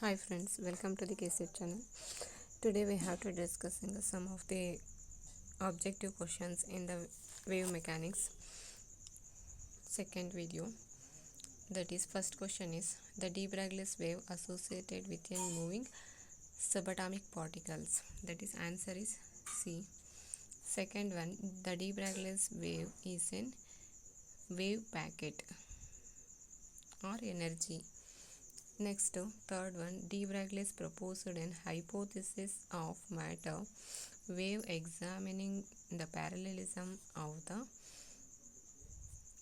Hi friends, welcome to the KSET channel. Today we have to discussing some of the objective questions in the wave mechanics second video. That is, first question is the de Broglie wave associated with a moving subatomic particles. That is, answer is C. Second one, the de Broglie wave is an wave packet or energy. Next, third one, de Broglie proposed an hypothesis of matter wave examining the parallelism of the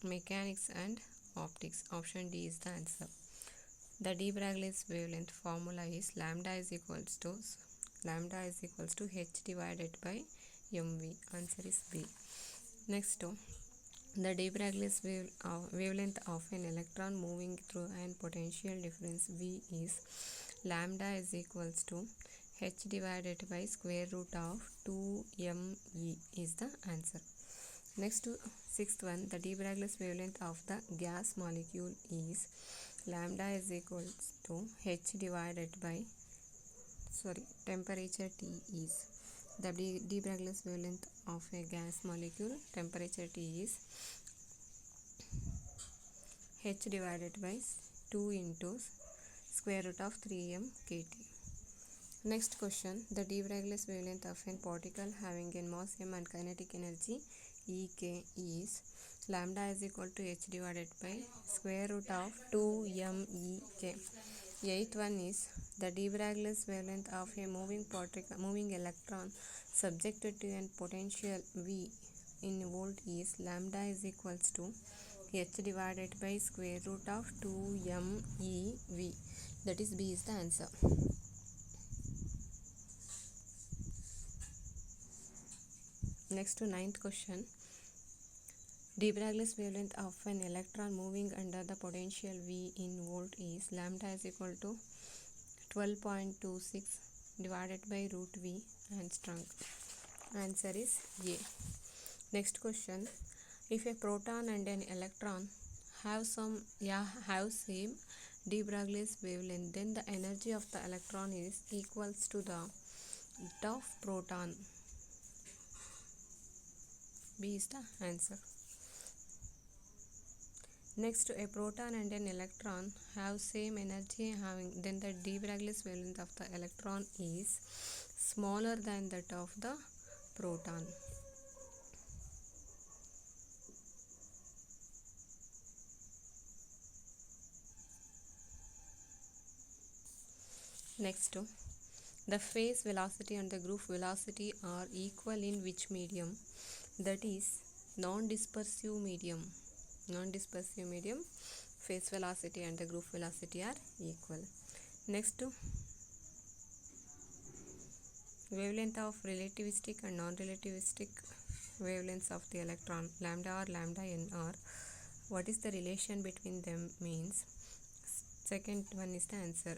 mechanics and optics. Option D is the answer. The de Broglie wavelength formula is lambda is equals to h divided by mv. Answer is B. Next, the de Broglie wavelength of an electron moving through an potential difference V is lambda is equals to h divided by square root of 2me is the answer. Next, sixth one, the de Broglie wavelength of the gas molecule is lambda is equals to h divided by temperature T is the de Broglie wavelength of a gas molecule temperature T is h divided by 2 into square root of 3m kt. Next question, the de Broglie wavelength of a particle having a mass m and kinetic energy ek is lambda is equal to h divided by square root of 2 mek. Eighth one is the de Broglie wavelength of a moving electron subjected to a potential V in volt is lambda is equals to h divided by square root of 2mev. That is, B is the answer. Next to ninth question, de Broglie wavelength of an electron moving under the potential V in volt is lambda is equal to 12.26 divided by root V angstrom. Answer is A. Next question, if a proton and an electron have same de Broglie wavelength, then the energy of the electron is equals to the of proton. B is the answer. Next, a proton and an electron have same energy then the de Broglie wavelength of the electron is smaller than that of the proton. Next, the phase velocity and the group velocity are equal in which medium? That is, non-dispersive medium. Non-dispersive medium, phase velocity and the group velocity are equal. Next, wavelength of relativistic and non-relativistic wavelengths of the electron, lambda or lambda nr. What is the relation between them means? Second one is the answer.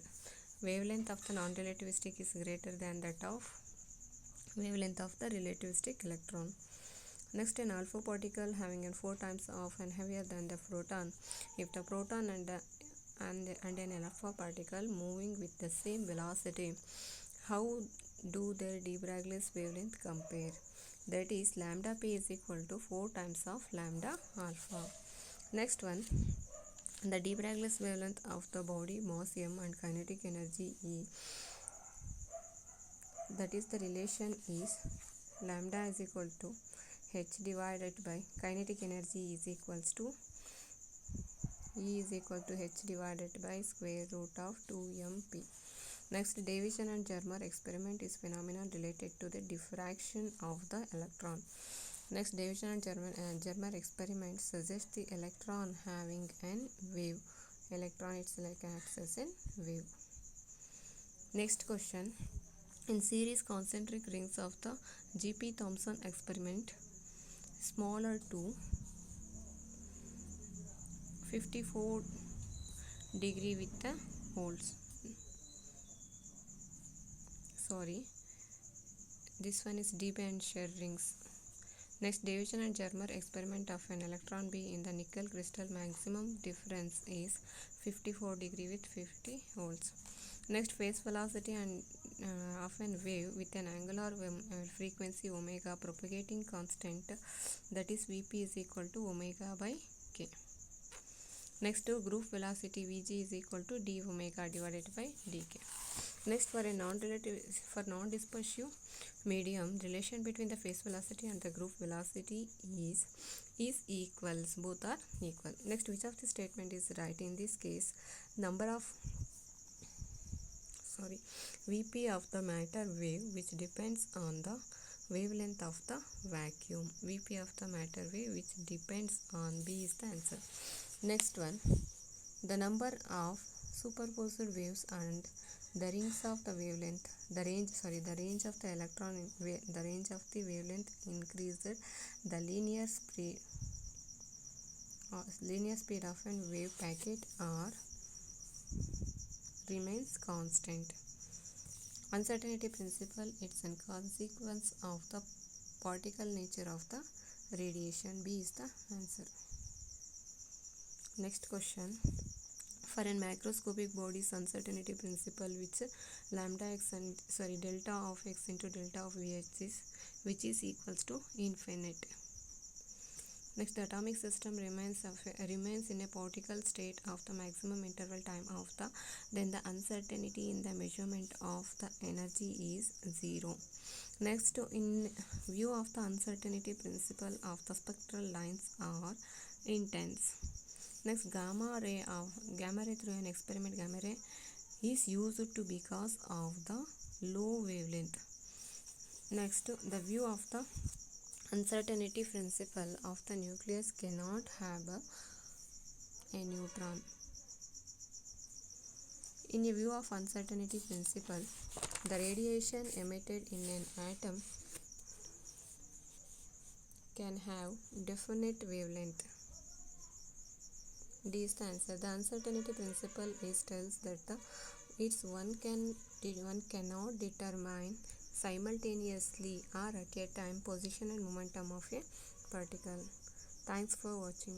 Wavelength of the non-relativistic is greater than that of wavelength of the relativistic electron. Next, an alpha particle having 4 times of and heavier than the proton. If the proton and an alpha particle moving with the same velocity, how do their de Broglie wavelength compare? That is, lambda p is equal to 4 times of lambda alpha. Next one, the de Broglie wavelength of the body mass m and kinetic energy E. That is, the relation is lambda is equal to h divided by kinetic energy is equals to E is equal to h divided by square root of 2mp. Next, Davison and Germer experiment is phenomenon related to the diffraction of the electron. Next, Davison and Germer experiment suggests the electron having an wave. Electron itself acts as a wave. Next question, in series concentric rings of the G.P. Thomson experiment, smaller to 54 degree with the holes. This one is deep and shear rings. Next, Davison and Germer experiment of an electron beam in the nickel crystal, maximum difference is 54 degree with 50 holes. Next, phase velocity and of an wave with an angular frequency omega propagating constant, that is Vp is equal to omega by k. Next, group velocity Vg is equal to d omega divided by dk. Next, for a non-dispersive medium, relation between the phase velocity and the group velocity is equals. Both are equal. Next, which of the statement is right? In this case, Vp of the matter wave, which depends on the wavelength of the vacuum. Vp of the matter wave, which depends on B, is the answer. Next one, the number of superposed waves and the rings of the wavelength, the range of the electron, the range of the wavelength increased. The linear speed of a wave packet or remains constant. Uncertainty principle, it's a consequence of the particle nature of the radiation. B is the answer. Next question. For a macroscopic body's uncertainty principle, which delta of x into delta of Vh is, which is equals to infinite. Next, the atomic system remains in a particle state of the maximum interval time of the, then the uncertainty in the measurement of the energy is 0. Next, in view of the uncertainty principle of the spectral lines are intense. Next, gamma ray through an experiment gamma ray is used to because of the low wavelength. Next, the view of the uncertainty principle of the nucleus cannot have a neutron. In a view of uncertainty principle, the radiation emitted in an atom can have definite wavelength. D is the answer. The uncertainty principle tells that one cannot determine simultaneously or at a time position and momentum of a particle. Thanks for watching.